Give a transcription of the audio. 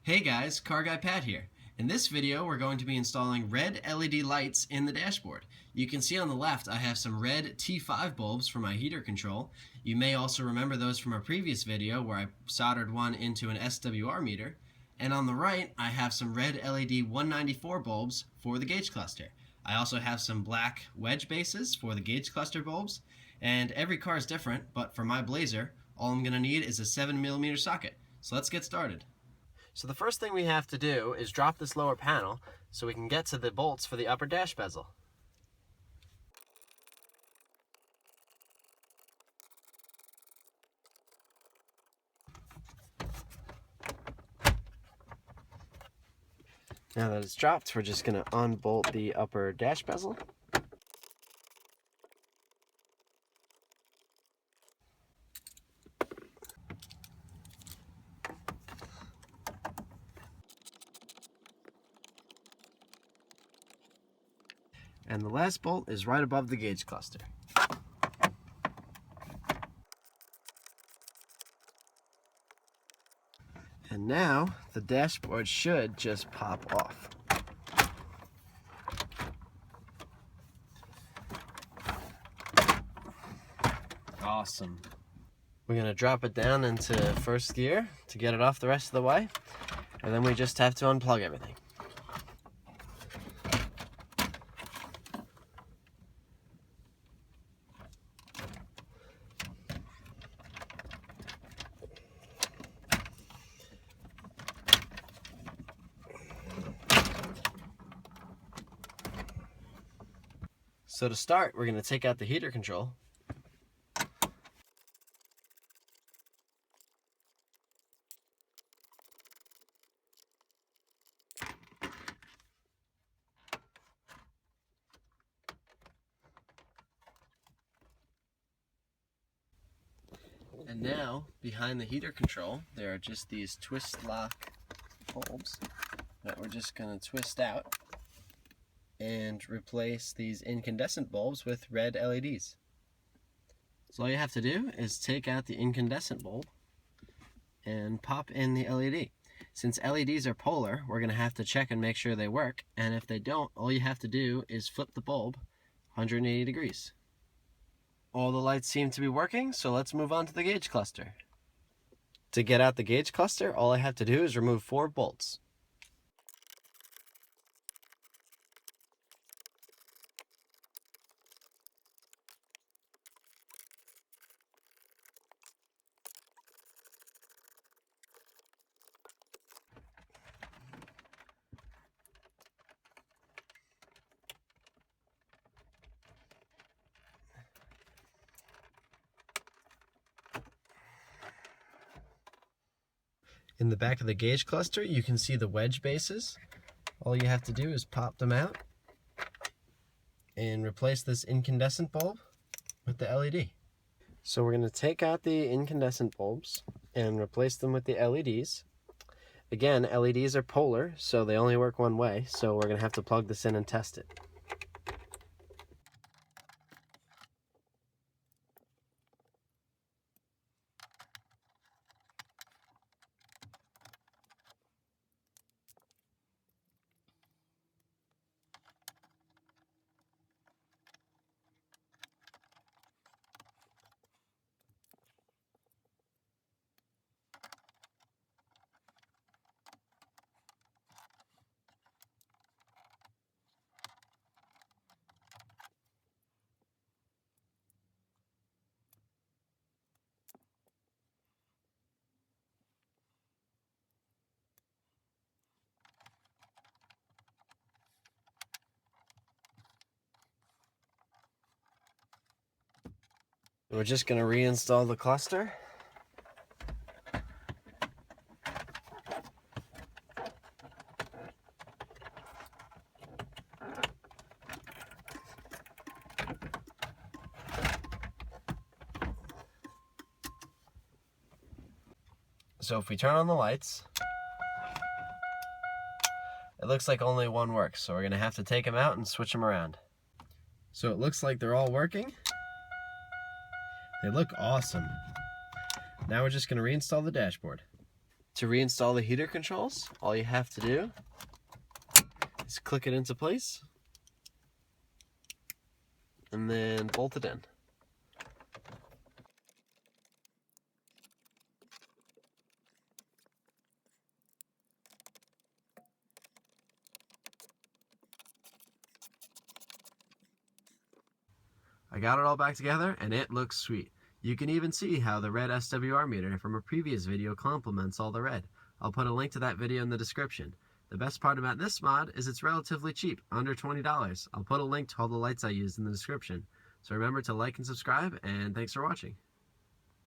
Hey guys, Car Guy Pat here. In this video we're going to be installing red LED lights in the dashboard. You can see on the left I have some red T5 bulbs for my heater control. You may also remember those from a previous video where I soldered one into an SWR meter. And on the right I have some red LED 194 bulbs for the gauge cluster. I also have some black wedge bases for the gauge cluster bulbs. And every car is different, but for my Blazer all I'm going to need is a 7mm socket. So let's get started. So the first thing we have to do is drop this lower panel so we can get to the bolts for the upper dash bezel. Now that it's dropped, we're just going to unbolt the upper dash bezel. And the last bolt is right above the gauge cluster. And now the dashboard should just pop off. Awesome. We're going to drop it down into first gear to get it off the rest of the way, and then we just have to unplug everything. So to start, we're going to take out the heater control. And now, behind the heater control, there are just these twist lock bulbs that we're just going to twist out and replace these incandescent bulbs with red LEDs. So all you have to do is take out the incandescent bulb and pop in the LED. Since LEDs are polar, we're going to have to check and make sure they work, and if they don't, all you have to do is flip the bulb 180 degrees. All the lights seem to be working, so let's move on to the gauge cluster. To get out the gauge cluster, all I have to do is remove 4 bolts. In the back of the gauge cluster, you can see the wedge bases. All you have to do is pop them out and replace this incandescent bulb with the LED. So we're going to take out the incandescent bulbs and replace them with the LEDs. Again, LEDs are polar, so they only work one way, so we're going to have to plug this in and test it. We're just going to reinstall the cluster. So if we turn on the lights, it looks like only one works, so we're going to have to take them out and switch them around. So it looks like they're all working. They look awesome. Now we're just going to reinstall the dashboard. To reinstall the heater controls, all you have to do is click it into place and then bolt it in. I got it all back together and it looks sweet. You can even see how the red SWR meter from a previous video complements all the red. I'll put a link to that video in the description. The best part about this mod is it's relatively cheap, under $20. I'll put a link to all the lights I used in the description. So remember to like and subscribe, and thanks for watching.